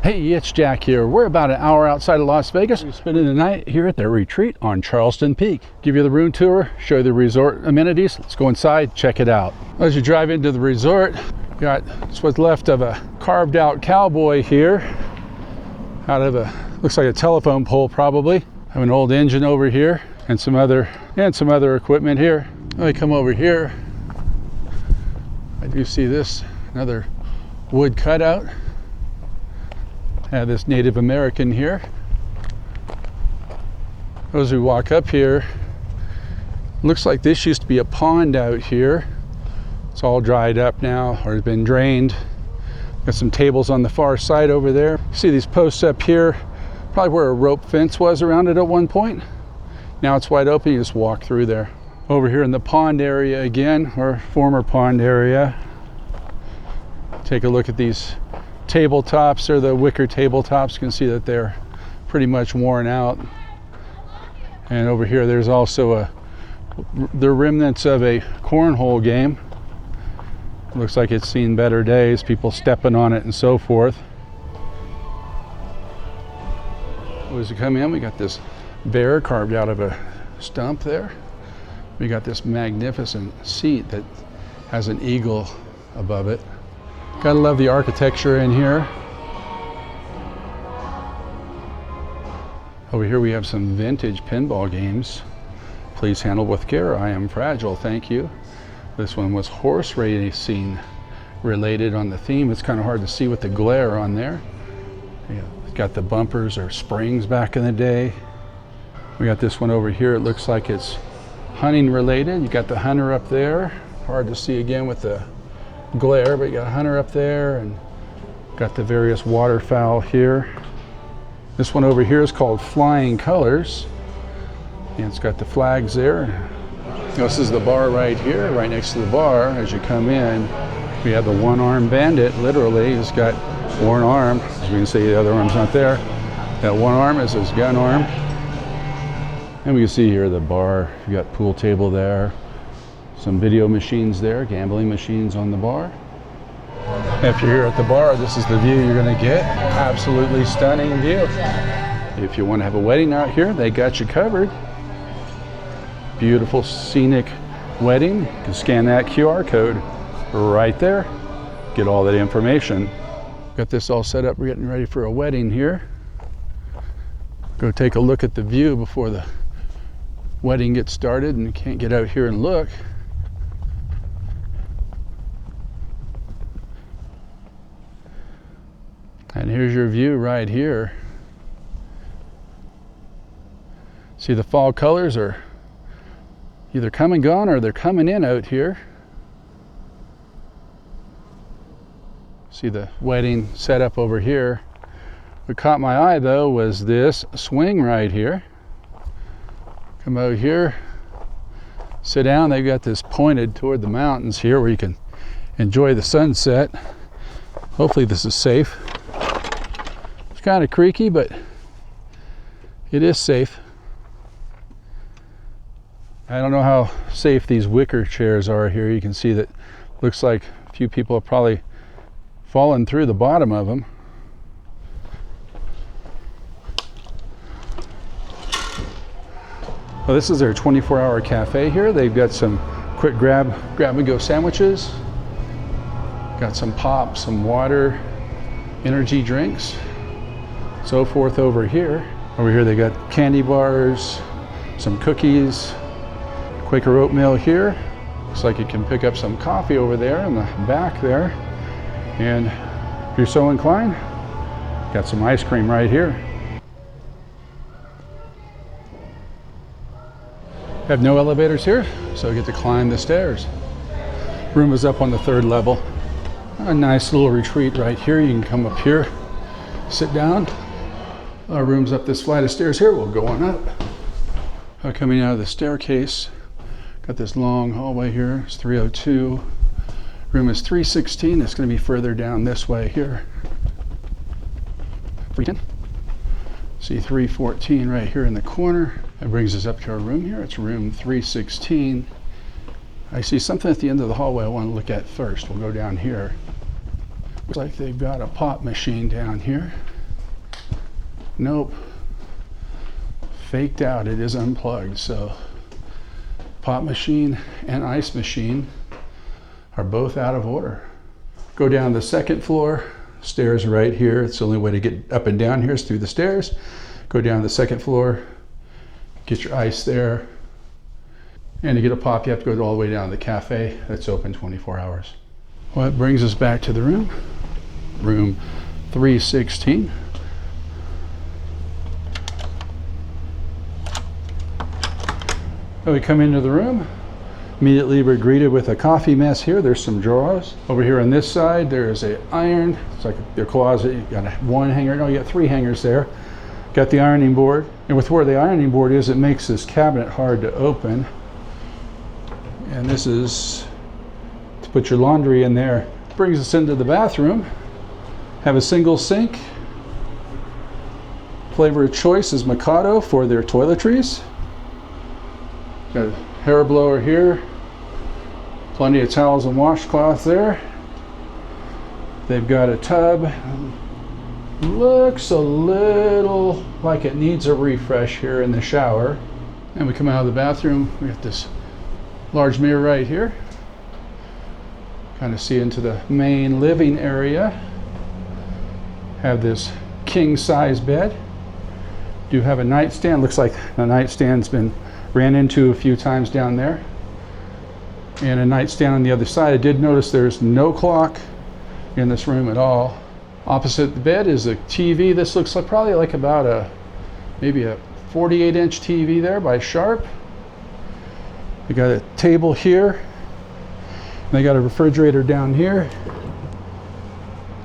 Hey, it's Jack here. We're about an hour outside of Las Vegas. We're spending the night here at the retreat on Charleston Peak. Give you the room tour, show you the resort amenities. Let's go inside, check it out. As you drive into the resort, you got what's left of a carved out cowboy here. Out of a, looks like a telephone pole probably. Have an old engine over here and some other equipment here. I come over here. I do see this, another wood cutout. Have this Native American here. As we walk up here, looks like this used to be a pond out here. It's all dried up now or has been drained. Got some tables on the far side over there. See these posts up here, probably where a rope fence was around it at one point. Now it's wide open, you just walk through there. Over here in the pond area again, or former pond area. Take a look at these tabletops, or the wicker tabletops. You can see that they're pretty much worn out. And over here there's also the remnants of a cornhole game. Looks like it's seen better days, people stepping on it and so forth. As we come in, we got this bear carved out of a stump there. We got this magnificent seat that has an eagle above it. Gotta love the architecture in here. Over here we have some vintage pinball games. Please handle with care, I am fragile, thank you. This one was horse racing related on the theme. It's kind of hard to see with the glare on there. Yeah, it's got the bumpers or springs back in the day. We got this one over here, it looks like it's hunting related. You got the hunter up there. Hard to see again with the glare, but you got a hunter up there and got the various waterfowl here. This one over here is called Flying Colors, and it's got the flags there. This is the bar right here, right next to the bar. As you come in, we have the one-armed bandit. Literally, he's got one arm. As you can see, the other arm's not there. That one arm is his gun arm. And we can see here the bar. You got pool table there. Some video machines there, gambling machines on the bar. If you're here at the bar, this is the view you're gonna get. Absolutely stunning view. If you wanna have a wedding out here, they got you covered. Beautiful scenic wedding. You can scan that QR code right there. Get all that information. Got this all set up, we're getting ready for a wedding here. Go take a look at the view before the wedding gets started and you can't get out here and look. And here's your view right here. See, the fall colors are either come and gone or they're coming in out here. See the wedding set up over here. What caught my eye though was this swing right here. Come out here, sit down. They've got this pointed toward the mountains here where you can enjoy the sunset. Hopefully this is safe. It's kind of creaky, but it is safe. I don't know how safe these wicker chairs are here. You can see that looks like a few people have probably fallen through the bottom of them. Well, this is their 24-hour cafe here. They've got some quick grab and go sandwiches. Got some pop, some water, energy drinks, so forth over here. Over here they got candy bars, some cookies, Quaker oatmeal here. Looks like you can pick up some coffee over there in the back there. And if you're so inclined, got some ice cream right here. Have no elevators here, so you get to climb the stairs. Room is up on the 3rd level. A nice little retreat right here. You can come up here, sit down. Our room's up this flight of stairs here. We'll go on up. Coming out of the staircase, got this long hallway here. It's 302. Room is 316. It's going to be further down this way here. 310. See 314 right here in the corner. That brings us up to our room here. It's room 316. I see something at the end of the hallway I want to look at first. We'll go down here. Looks like they've got a pop machine down here. Nope. Faked out. It is unplugged. So pop machine and ice machine are both out of order. Go down the second floor. Stairs right here. It's the only way to get up and down here is through the stairs. Go down the second floor. Get your ice there. And to get a pop, you have to go all the way down to the cafe that's open 24 hours. Well, that brings us back to the room. Room 316. So we come into the room. Immediately we're greeted with a coffee mess here. There's some drawers. Over here on this side, there's an iron. It's like your closet. You got one hanger. No, you got three hangers there. Got the ironing board. And with where the ironing board is, it makes this cabinet hard to open. And this is to put your laundry in there. Brings us into the bathroom. Have a single sink. Flavor of choice is Mikado for their toiletries. Got a hair blower here. Plenty of towels and washcloths there. They've got a tub. Looks a little like it needs a refresh here in the shower. And we come out of the bathroom. We got this large mirror right here. Kind of see into the main living area. Have this king size bed. Do have a nightstand. Looks like the nightstand's been ran into a few times down there. And a nightstand on the other side. I did notice there's no clock in this room at all. Opposite the bed is a TV. This looks like probably like about maybe a 48-inch TV there by Sharp. We got a table here. And they got a refrigerator down here.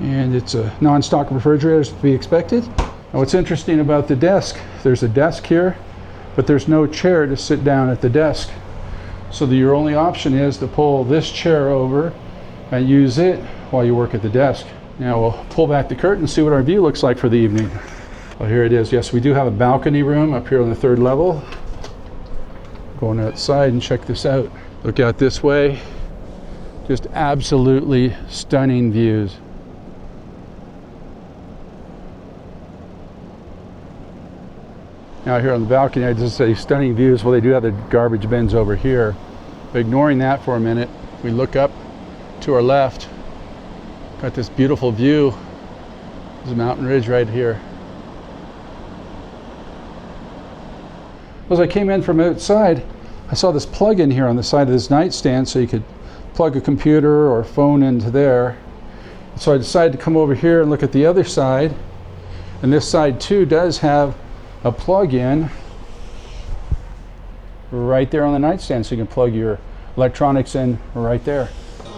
And it's a non-stock refrigerator as to be expected. Now what's interesting about the desk, there's a desk here, but there's no chair to sit down at the desk. So your only option is to pull this chair over and use it while you work at the desk. Now we'll pull back the curtain and see what our view looks like for the evening. Well, here it is. Yes, we do have a balcony room up here on the third level. Going outside and check this out. Look out this way. Just absolutely stunning views. Now here on the balcony, I just say stunning views. Well, they do have the garbage bins over here. But ignoring that for a minute, we look up to our left. Got this beautiful view. There's a mountain ridge right here. As I came in from outside, I saw this plug in here on the side of this nightstand so you could plug a computer or phone into there. So I decided to come over here and look at the other side. And this side too does have a plug-in right there on the nightstand, so you can plug your electronics in right there.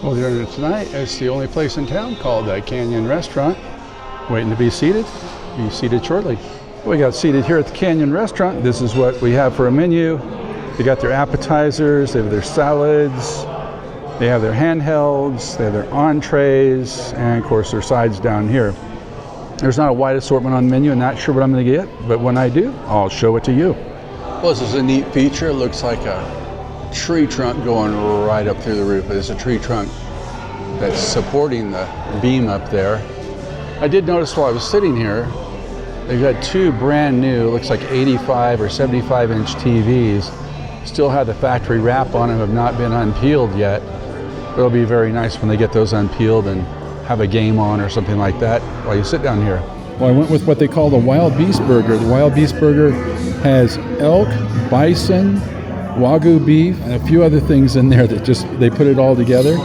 Well, dinner tonight is the only place in town called the Canyon Restaurant. Waiting to be seated. Be seated shortly. We got seated here at the Canyon Restaurant. This is what we have for a menu. They got their appetizers, they have their salads, they have their handhelds, they have their entrees, and of course their sides down here. There's not a wide assortment on the menu. I'm not sure what I'm going to get, but when I do, I'll show it to you. Well, this is a neat feature. It looks like a tree trunk going right up through the roof. It's a tree trunk that's supporting the beam up there. I did notice while I was sitting here, they've got two brand new, looks like 85 or 75-inch TVs. Still have the factory wrap on them, have not been unpeeled yet. It'll be very nice when they get those unpeeled and have a game on or something like that while you sit down here. Well, I went with what they call the Wild Beast Burger. The Wild Beast Burger has elk, bison, Wagyu beef, and a few other things in there that just, they put it all together.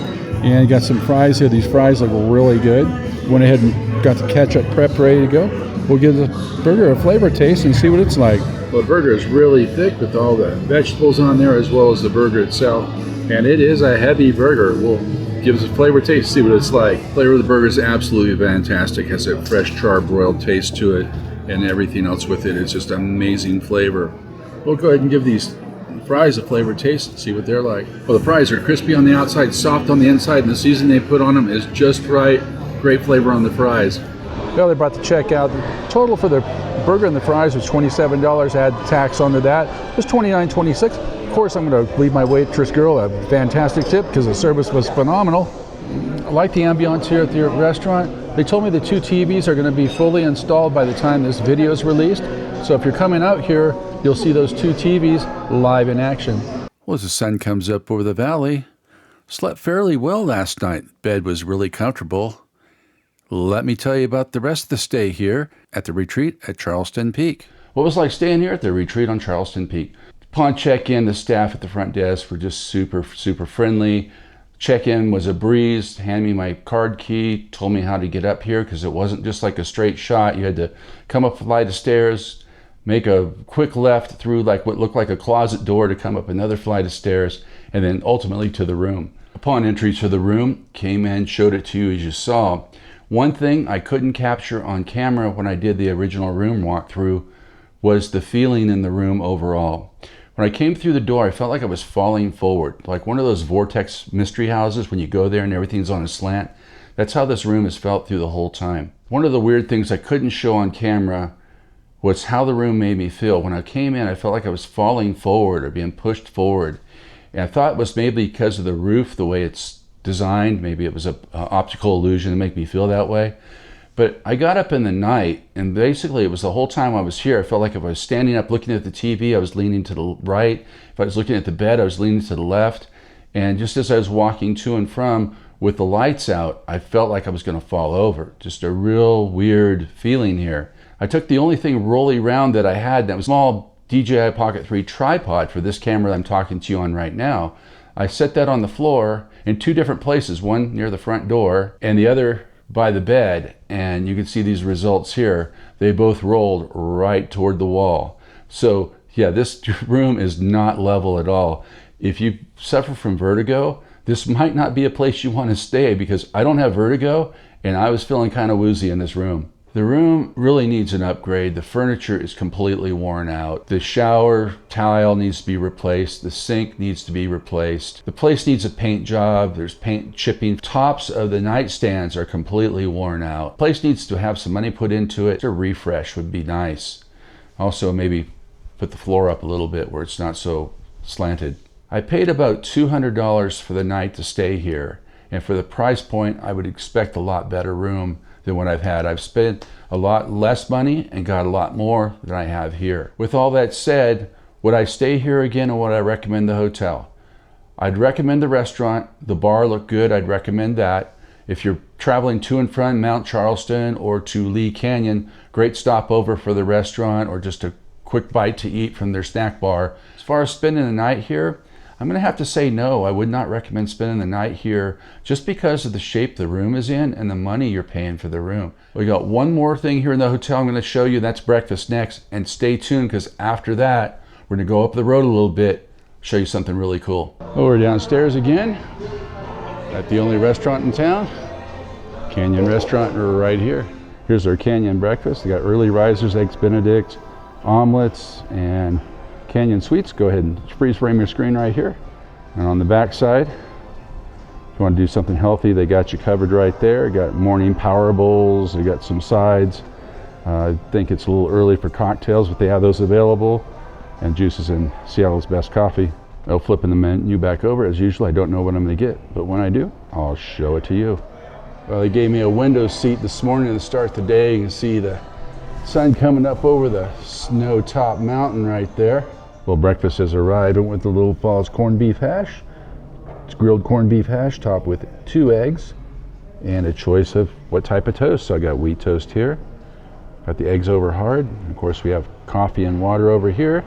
And got some fries here. These fries look really good. Went ahead and got the ketchup prep ready to go. We'll give the burger a flavor taste and see what it's like. Well, the burger is really thick with all the vegetables on there as well as the burger itself. And it is a heavy burger. We'll give us a flavor taste, see what it's like. Flavor of the burger is absolutely fantastic. Has a fresh charbroiled taste to it and everything else with it. It's just amazing flavor. We'll go ahead and give these fries a flavor taste and see what they're like. Well, the fries are crispy on the outside, soft on the inside, and the seasoning they put on them is just right. Great flavor on the fries. Well, they brought the check out. The total for the burger and the fries was $27. Add tax onto that. It was $29.26. Of course, I'm going to leave my waitress girl a fantastic tip because the service was phenomenal. I like the ambiance here at the restaurant. They told me the 2 TVs are going to be fully installed by the time this video is released. So if you're coming out here, you'll see those 2 TVs live in action. Well, as the sun comes up over the valley, slept fairly well last night. Bed was really comfortable. Let me tell you about the rest of the stay here at the retreat at Charleston Peak. What was it like staying here at the retreat on Charleston Peak? Upon check-in, the staff at the front desk were just super friendly. Check-in was a breeze, handed me my card key, told me how to get up here because it wasn't just like a straight shot. You had to come up a flight of stairs, make a quick left through like what looked like a closet door to come up another flight of stairs, and then ultimately to the room. Upon entry to the room, came in, showed it to you as you saw. One thing I couldn't capture on camera when I did the original room walkthrough was the feeling in the room overall. When I came through the door, I felt like I was falling forward, like one of those vortex mystery houses when you go there and everything's on a slant. That's how this room has felt through the whole time. One of the weird things I couldn't show on camera was how the room made me feel. When I came in, I felt like I was falling forward or being pushed forward. And I thought it was maybe because of the roof, the way it's designed. Maybe it was an optical illusion to make me feel that way. But I got up in the night, and basically it was the whole time I was here. I felt like if I was standing up looking at the TV, I was leaning to the right. If I was looking at the bed, I was leaning to the left. And just as I was walking to and from with the lights out, I felt like I was going to fall over. Just a real weird feeling here. I took the only thing rolling around that I had, that was a small DJI Pocket 3 tripod for this camera that I'm talking to you on right now. I set that on the floor in 2 different places, one near the front door and the other by the bed, and you can see these results here. They both rolled right toward the wall. So yeah, this room is not level at all. If you suffer from vertigo, this might not be a place you want to stay, because I don't have vertigo and I was feeling kind of woozy in this room. The room really needs an upgrade. The furniture is completely worn out. The shower tile needs to be replaced. The sink needs to be replaced. The place needs a paint job. There's paint chipping. Tops of the nightstands are completely worn out. The place needs to have some money put into it. A refresh would be nice. Also, maybe put the floor up a little bit where it's not so slanted. I paid about $200 for the night to stay here. And for the price point, I would expect a lot better room than what I've had. I've spent a lot less money and got a lot more than I have here. With all that said, would I stay here again, or would I recommend the hotel? I'd recommend the restaurant. The bar looked good. I'd recommend that. If you're traveling to and from Mount Charleston or to Lee Canyon, great stopover for the restaurant or just a quick bite to eat from their snack bar. As far as spending the night here, I'm going to have to say no. I would not recommend spending the night here just because of the shape the room is in and the money you're paying for the room. We got one more thing here in the hotel I'm going to show you. That's breakfast next. And stay tuned, because after that, we're going to go up the road a little bit, show you something really cool. Oh, we're downstairs again at the only restaurant in town. Canyon Restaurant right here. Here's our Canyon breakfast. They got early risers, eggs Benedict, omelets, and Canyon Sweets. Go ahead and freeze frame your screen right here. And on the back side, if you want to do something healthy, they got you covered right there. Got morning power bowls, they got some sides. I think it's a little early for cocktails, but they have those available. And juices and Seattle's best coffee. I'll flip in the menu back over. As usual, I don't know what I'm going to get, but when I do, I'll show it to you. Well, they gave me a window seat this morning to start the day. You can see the sun coming up over the snow-topped mountain right there. Well, breakfast has arrived. I went with the Little Falls corned beef hash. It's grilled corned beef hash topped with 2 eggs and a choice of what type of toast. So I got wheat toast here. Got the eggs over hard. And of course, we have coffee and water over here.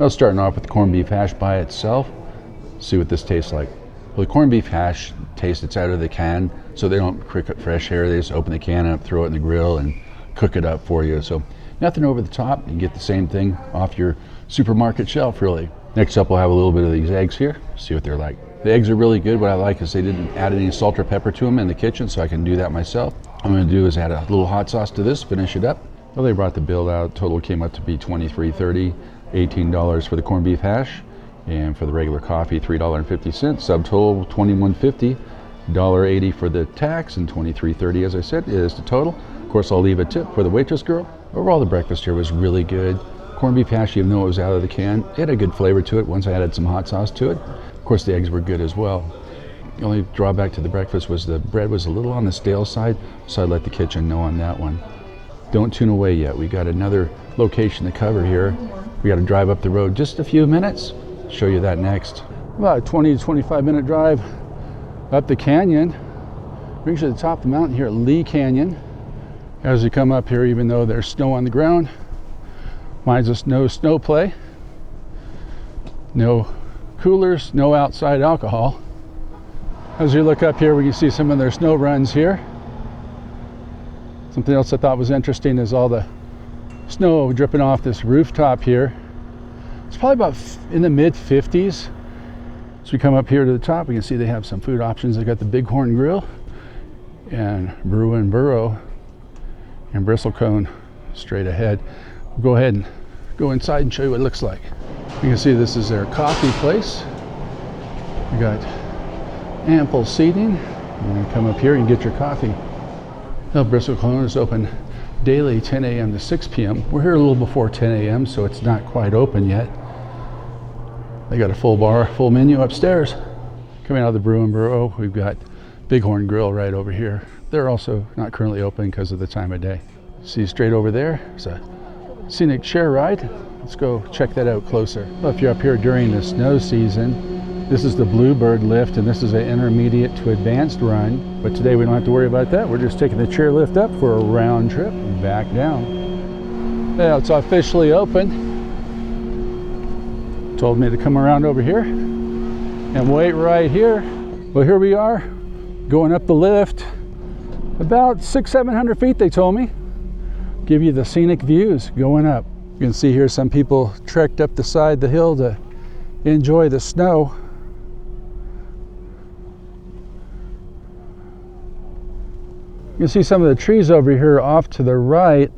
Now, starting off with the corned beef hash by itself. See what this tastes like. Well, the corned beef hash tastes, it's out of the can, so they don't cook it fresh here. They just open the can up, throw it in the grill, and cook it up for you. So nothing over the top. You get the same thing off your supermarket shelf, really. Next up, we'll have a little bit of these eggs here. See what they're like. The eggs are really good. What I like is they didn't add any salt or pepper to them in the kitchen, so I can do that myself. What I'm going to do is add a little hot sauce to this, finish it up. Well, they brought the bill out. Total came up to be $23.30, $18 for the corned beef hash, and for the regular coffee, $3.50. Subtotal $21.50, $1.80 for the tax, and $23.30, as I said, is the total. Of course, I'll leave a tip for the waitress girl. Overall, the breakfast here was really good. Corned beef hash, even though it was out of the can, it had a good flavor to it once I added some hot sauce to it. Of course, the eggs were good as well. The only drawback to the breakfast was the bread was a little on the stale side, so I'd let the kitchen know on that one. Don't tune away yet. We got another location to cover here. We got to drive up the road just a few minutes. Show you that next. About a 20 to 25 minute drive up the canyon. Brings you to the top of the mountain here at Lee Canyon. As you come up here, even though there's snow on the ground, reminds us no snow play, no coolers, no outside alcohol. As you look up here, we can see some of their snow runs here. Something else I thought was interesting is all the snow dripping off this rooftop here. It's probably about in the mid 50s. As we come up here to the top, we can see they have some food options. They got the Bighorn Grill and Brew and Burrow and Bristlecone straight ahead. We'll go ahead and go inside and show you what it looks like. You can see this is their coffee place. We got ample seating. You can come up here and get your coffee. Now, Bristlecone is open daily 10 a.m. to 6 p.m. We're here a little before 10 a.m., so it's not quite open yet. They got a full bar, full menu upstairs. Coming out of the Brew and Burrow, we've got Bighorn Grill right over here. They're also not currently open because of the time of day. See straight over there, it's a scenic chair ride. Let's go check that out closer. Well, if you're up here during the snow season, this is the Bluebird lift, and this is an intermediate to advanced run. But today we don't have to worry about that. We're just taking the chairlift up for a round trip and back down. Now it's officially open. Told me to come around over here and wait right here. Well, here we are, going up the lift. About 600-700 feet, they told me. Give you the scenic views going up. You can see here some people trekked up the side of the hill to enjoy the snow. You can see some of the trees over here off to the right.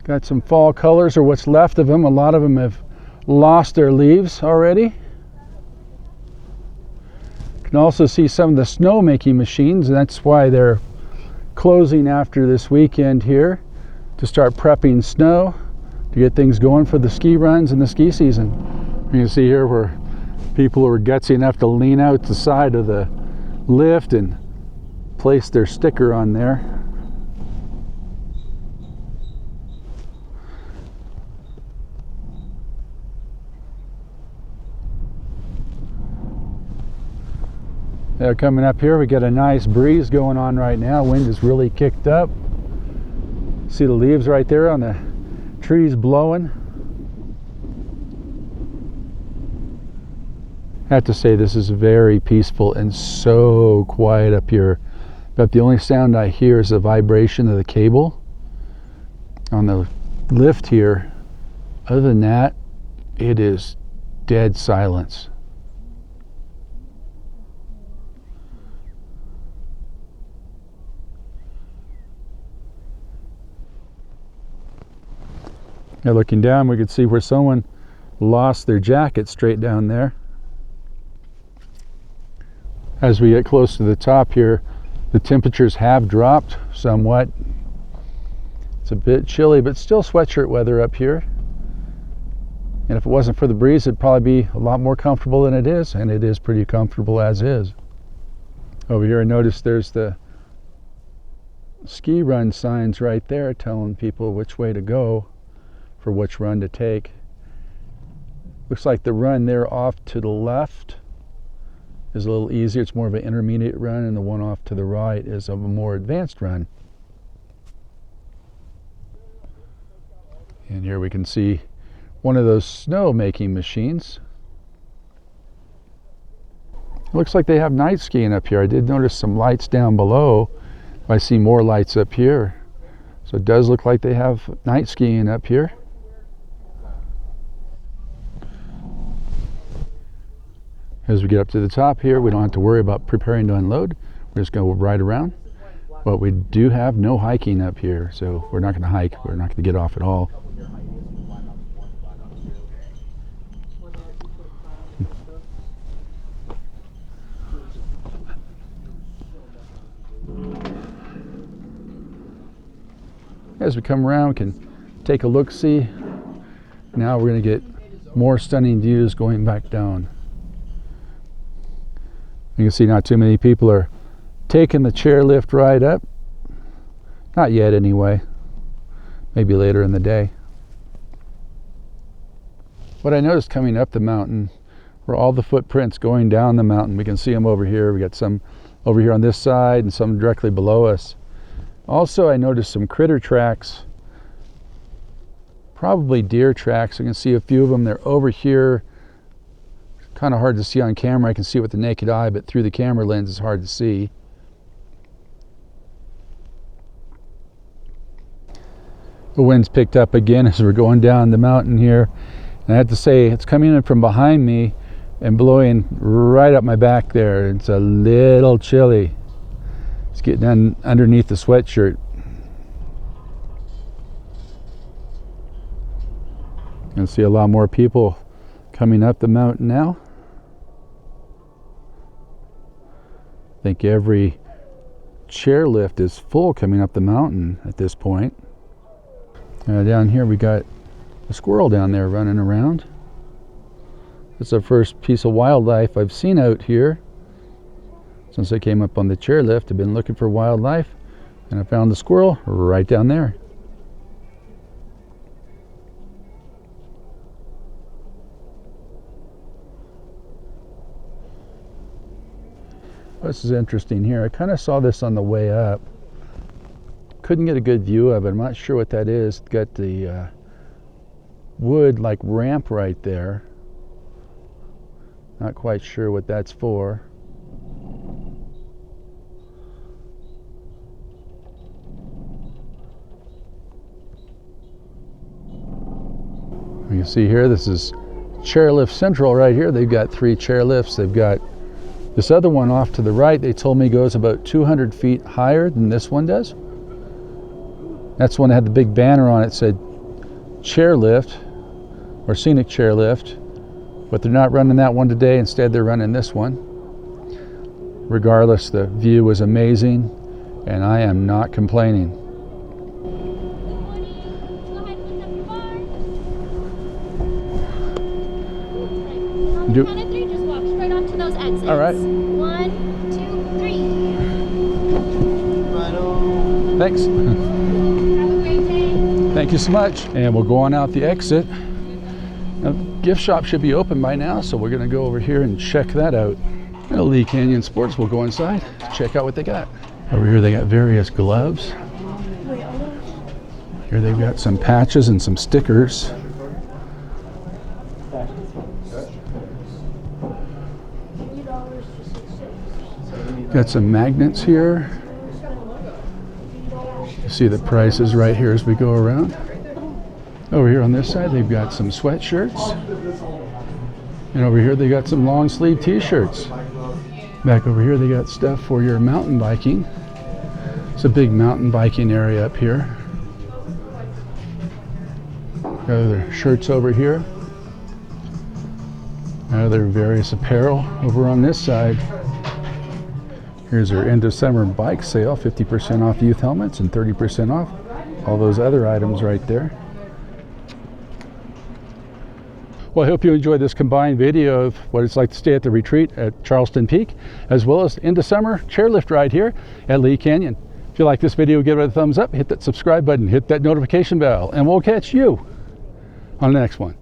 Got some fall colors, or what's left of them. A lot of them have lost their leaves already. You can also see some of the snow making machines, and that's why they're closing after this weekend here to start prepping snow to get things going for the ski runs and the ski season. You can see here where people were gutsy enough to lean out the side of the lift and place their sticker on there. Now coming up here, we got a nice breeze going on right now. Wind is really kicked up. See the leaves right there on the trees blowing. I have to say this is very peaceful and so quiet up here. But the only sound I hear is the vibration of the cable on the lift here. Other than that, it is dead silence. Now looking down, we could see where someone lost their jacket straight down there. As we get close to the top here, the temperatures have dropped somewhat. It's a bit chilly, but still sweatshirt weather up here. And if it wasn't for the breeze, it'd probably be a lot more comfortable than it is, and it is pretty comfortable as is. Over here, I noticed there's the ski run signs right there telling people which way to go for which run to take. Looks like the run there off to the left is a little easier. It's more of an intermediate run, and the one off to the right is a more advanced run. And here we can see one of those snow making machines. Looks like they have night skiing up here. I did notice some lights down below. I see more lights up here. So it does look like they have night skiing up here. As we get up to the top here, we don't have to worry about preparing to unload. We're just going to ride around. But we do have no hiking up here, so we're not going to hike. We're not going to get off at all. As we come around, we can take a look-see. Now we're going to get more stunning views going back down. You can see not too many people are taking the chairlift ride up. Not yet anyway. Maybe later in the day. What I noticed coming up the mountain were all the footprints going down the mountain. We can see them over here. We got some over here on this side and some directly below us. Also, I noticed some critter tracks, probably deer tracks. You can see a few of them. They're over here. Kind of hard to see on camera. I can see it with the naked eye, but through the camera lens it's hard to see. The wind's picked up again as we're going down the mountain here. And I have to say, it's coming in from behind me and blowing right up my back there. It's a little chilly. It's getting underneath the sweatshirt. You can see a lot more people coming up the mountain now. I think every chairlift is full coming up the mountain at this point. Down here we got a squirrel down there running around. That's the first piece of wildlife I've seen out here since I came up on the chairlift. I've been looking for wildlife and I found the squirrel right down there. This is interesting here. I kind of saw this on the way up. Couldn't get a good view of it. I'm not sure what that is. It's got the wood like ramp right there. Not quite sure what that's for. You can see here, this is Chairlift Central right here. They've got 3 chairlifts. They've got this other one off to the right, they told me goes about 200 feet higher than this one does. That's one that had the big banner on it, said chairlift or scenic chairlift, but they're not running that one today. Instead, they're running this one. Regardless, the view was amazing and I am not complaining. Do count of 3, just walk straight onto those exits. All right. 1, 2, 3. Right on. Thanks. Have a great day. Thank you so much. And we'll go on out the exit. Now, the gift shop should be open by now, so we're going to go over here and check that out. And Lee Canyon Sports will go inside, check out what they got. Over here they got various gloves. Here they've got some patches and some stickers. Got some magnets here. You see the prices right here as we go around. Over here on this side they've got some sweatshirts. And over here they got some long sleeve t-shirts. Back over here they got stuff for your mountain biking. It's a big mountain biking area up here. Got other shirts over here. Other various apparel over on this side. Here's our end of summer bike sale, 50% off youth helmets and 30% off all those other items right there. Well, I hope you enjoyed this combined video of what it's like to stay at the retreat at Charleston Peak, as well as end of summer chairlift ride here at Lee Canyon. If you like this video, give it a thumbs up, hit that subscribe button, hit that notification bell, and we'll catch you on the next one.